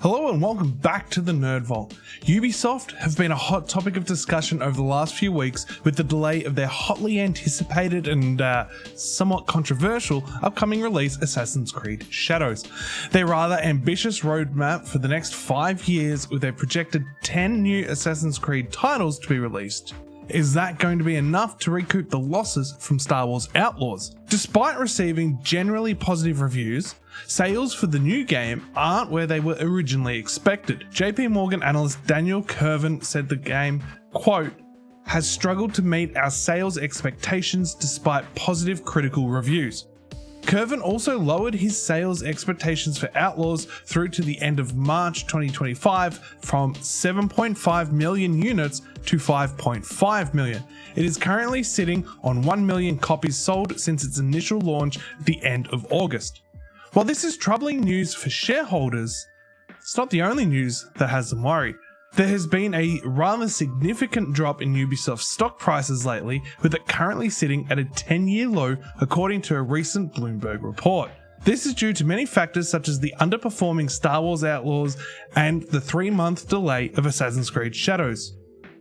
Hello and welcome back to the Nerd Vault. Ubisoft have been a hot topic of discussion over the last few weeks with the delay of their hotly anticipated and somewhat controversial upcoming release Assassin's Creed Shadows. Their rather ambitious roadmap for the next 5 years with a projected 10 new Assassin's Creed titles to be released. Is that going to be enough to recoup the losses from Star Wars Outlaws? Despite receiving generally positive reviews, sales for the new game aren't where they were originally expected. JP Morgan analyst Daniel Kervin said the game, quote, has struggled to meet our sales expectations despite positive critical reviews. Kervin also lowered his sales expectations for Outlaws through to the end of March 2025 from 7.5 million units to 5.5 million. It is currently sitting on 1 million copies sold since its initial launch at the end of August. While this is troubling news for shareholders, it's not the only news that has them worried. There has been a rather significant drop in Ubisoft stock prices lately, with it currently sitting at a 10-year low according to a recent Bloomberg report. This is due to many factors such as the underperforming Star Wars Outlaws and the 3-month delay of Assassin's Creed Shadows.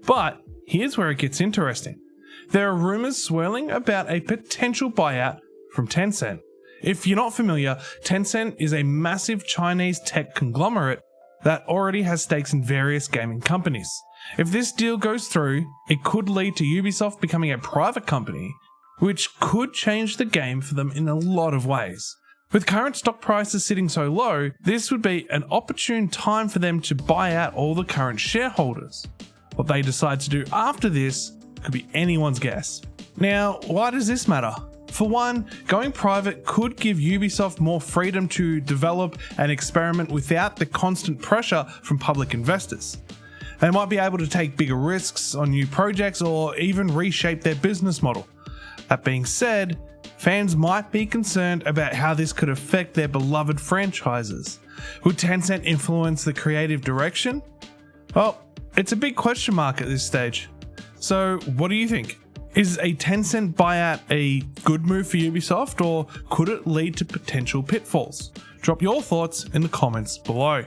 But here's where it gets interesting. There are rumours swirling about a potential buyout from Tencent. If you're not familiar, Tencent is a massive Chinese tech conglomerate that already has stakes in various gaming companies. If this deal goes through, it could lead to Ubisoft becoming a private company, which could change the game for them in a lot of ways. With current stock prices sitting so low, this would be an opportune time for them to buy out all the current shareholders. What they decide to do after this could be anyone's guess. Now, why does this matter? For one, going private could give Ubisoft more freedom to develop and experiment without the constant pressure from public investors. They might be able to take bigger risks on new projects or even reshape their business model. That being said, fans might be concerned about how this could affect their beloved franchises. Would Tencent influence the creative direction? Well, it's a big question mark at this stage. So, what do you think? Is a Tencent buyout a good move for Ubisoft, or could it lead to potential pitfalls? Drop your thoughts in the comments below.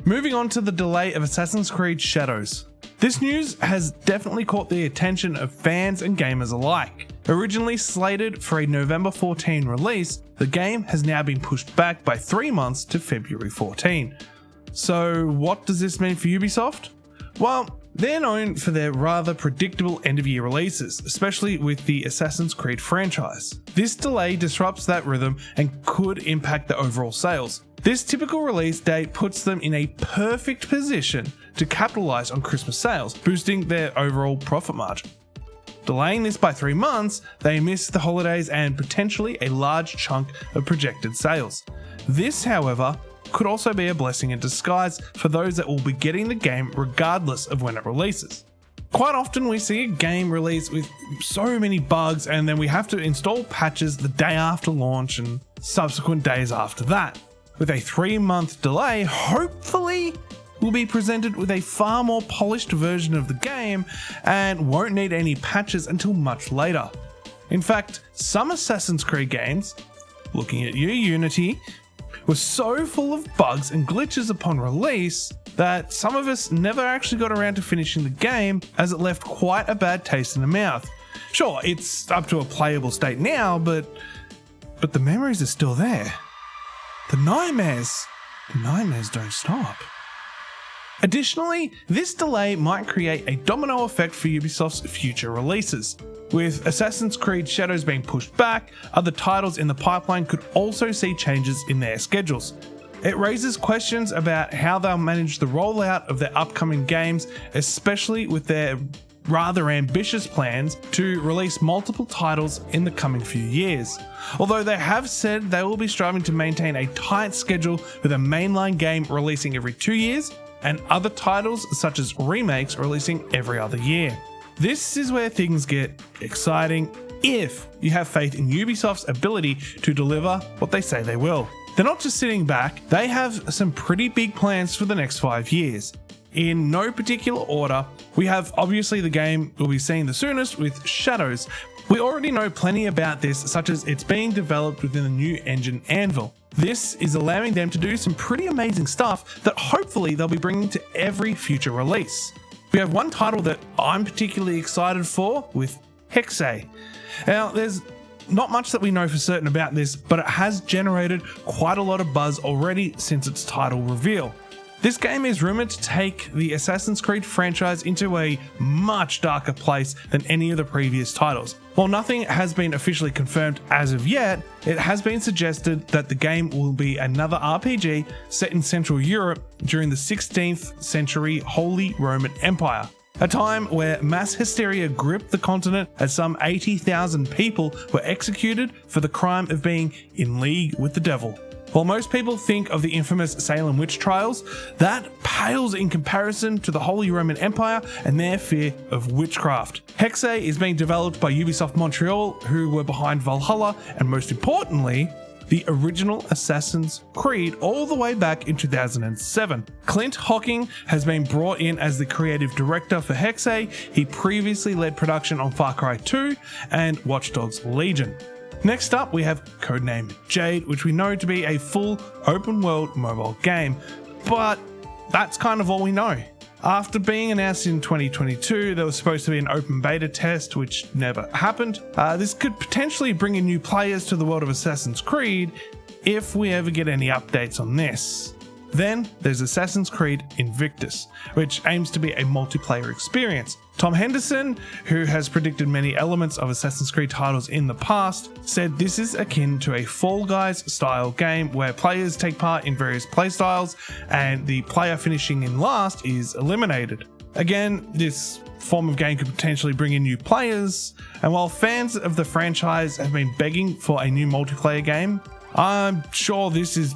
Moving on to the delay of Assassin's Creed Shadows. This news has definitely caught the attention of fans and gamers alike. Originally slated for a November 14 release, the game has now been pushed back by 3 months to February 14. So what does this mean for Ubisoft? Well, they're known for their rather predictable end-of-year releases, especially with the Assassin's Creed franchise. This delay disrupts that rhythm and could impact the overall sales. This typical release date puts them in a perfect position to capitalize on Christmas sales, boosting their overall profit margin. Delaying this by 3 months, they miss the holidays and potentially a large chunk of projected sales. This, however, could also be a blessing in disguise for those that will be getting the game regardless of when it releases. Quite often we see a game release with so many bugs and then we have to install patches the day after launch and subsequent days after that. With a 3-month delay, hopefully we'll be presented with a far more polished version of the game and won't need any patches until much later. In fact, some Assassin's Creed games, looking at you, Unity, were so full of bugs and glitches upon release that some of us never actually got around to finishing the game, as it left quite a bad taste in the mouth. Sure, it's up to a playable state now, but the memories are still there. The nightmares don't stop. Additionally, this delay might create a domino effect for Ubisoft's future releases. With Assassin's Creed Shadows being pushed back, other titles in the pipeline could also see changes in their schedules. It raises questions about how they'll manage the rollout of their upcoming games, especially with their rather ambitious plans to release multiple titles in the coming few years. Although they have said they will be striving to maintain a tight schedule with a mainline game releasing every 2 years, and other titles such as Remakes releasing every other year. This is where things get exciting if you have faith in Ubisoft's ability to deliver what they say they will. They're not just sitting back, they have some pretty big plans for the next 5 years. In no particular order, we have obviously the game we'll be seeing the soonest with Shadows, We already know plenty about this, such as it's being developed within the new engine Anvil. This is allowing them to do some pretty amazing stuff that hopefully they'll be bringing to every future release. We have one title that I'm particularly excited for with Hexe. Now, there's not much that we know for certain about this, but it has generated quite a lot of buzz already since its title reveal. This game is rumored to take the Assassin's Creed franchise into a much darker place than any of the previous titles. While nothing has been officially confirmed as of yet, it has been suggested that the game will be another RPG set in Central Europe during the 16th century Holy Roman Empire, a time where mass hysteria gripped the continent as some 80,000 people were executed for the crime of being in league with the devil. While most people think of the infamous Salem witch trials, that pales in comparison to the Holy Roman Empire and their fear of witchcraft. Hexe is being developed by Ubisoft Montreal, who were behind Valhalla and, most importantly, the original Assassin's Creed all the way back in 2007. Clint Hocking has been brought in as the creative director for Hexe. He previously led production on Far Cry 2 and Watch Dogs Legion. Next up, we have Codename Jade, which we know to be a full open-world mobile game, but that's kind of all we know. After being announced in 2022, there was supposed to be an open beta test, which never happened. This could potentially bring in new players to the world of Assassin's Creed if we ever get any updates on this. Then there's Assassin's Creed Invictus, which aims to be a multiplayer experience. Tom Henderson, who has predicted many elements of Assassin's Creed titles in the past, said this is akin to a Fall Guys style game where players take part in various playstyles and the player finishing in last is eliminated. Again, this form of game could potentially bring in new players, and while fans of the franchise have been begging for a new multiplayer game, I'm sure this is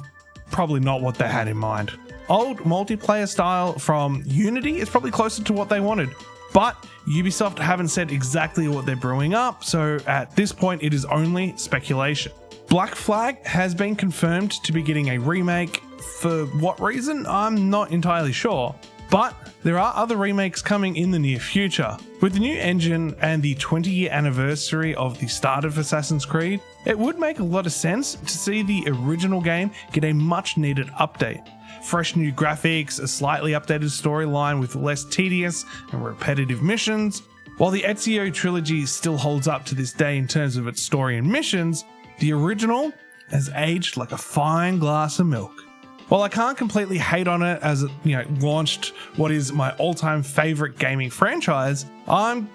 probably not what they had in mind. Old multiplayer style from Unity is probably closer to what they wanted, but Ubisoft haven't said exactly what they're brewing up, so at this point it is only speculation. Black Flag has been confirmed to be getting a remake. For what reason? I'm not entirely sure, but there are other remakes coming in the near future. With the new engine and the 20-year anniversary of the start of Assassin's Creed, it would make a lot of sense to see the original game get a much needed update. Fresh new graphics, a slightly updated storyline with less tedious and repetitive missions. While the Ezio trilogy still holds up to this day in terms of its story and missions, the original has aged like a fine glass of milk. While I can't completely hate on it as it, launched what is my all-time favorite gaming franchise, I'm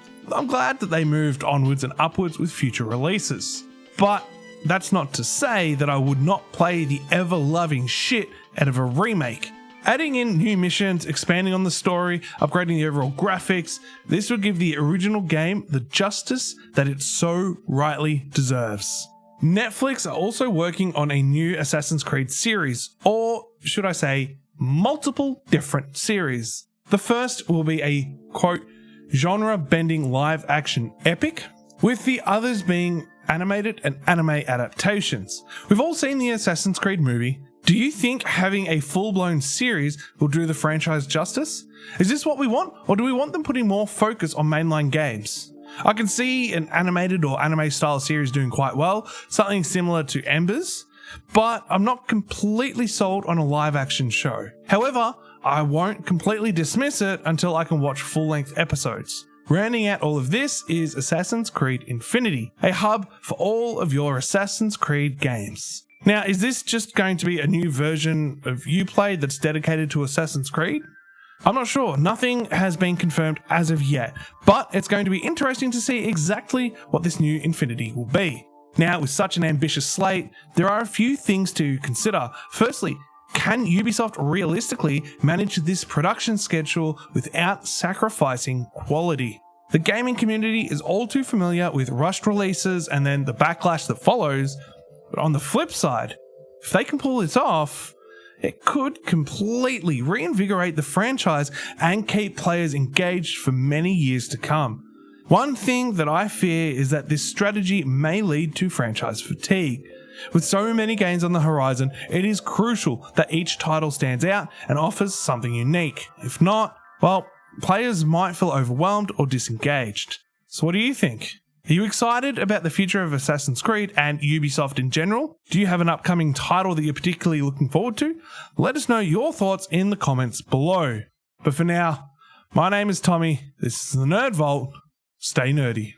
glad that they moved onwards and upwards with future releases. But that's not to say that I would not play the ever-loving shit out of a remake. Adding in new missions, expanding on the story, upgrading the overall graphics, this would give the original game the justice that it so rightly deserves. Netflix are also working on a new Assassin's Creed series, or should I say, multiple different series. The first will be a, quote, genre-bending live-action epic, with the others being animated and anime adaptations. We've all seen the Assassin's Creed movie. Do you think having a full-blown series will do the franchise justice? Is this what we want, or do we want them putting more focus on mainline games? I can see an animated or anime-style series doing quite well, something similar to Embers, but I'm not completely sold on a live-action show. However, I won't completely dismiss it until I can watch full-length episodes. Rounding out all of this is Assassin's Creed Infinity, a hub for all of your Assassin's Creed games. Now, is this just going to be a new version of Uplay that's dedicated to Assassin's Creed? I'm not sure, nothing has been confirmed as of yet, but it's going to be interesting to see exactly what this new Infinity will be. Now, with such an ambitious slate, there are a few things to consider. Firstly, can Ubisoft realistically manage this production schedule without sacrificing quality? The gaming community is all too familiar with rushed releases and then the backlash that follows, but on the flip side, if they can pull this off, it could completely reinvigorate the franchise and keep players engaged for many years to come. One thing that I fear is that this strategy may lead to franchise fatigue. With so many games on the horizon, it is crucial that each title stands out and offers something unique. If not, well, players might feel overwhelmed or disengaged. So what do you think? Are you excited about the future of Assassin's Creed and Ubisoft in general? Do you have an upcoming title that you're particularly looking forward to? Let us know your thoughts in the comments below. But for now, my name is Tommy, this is the Nerd Vault, stay nerdy.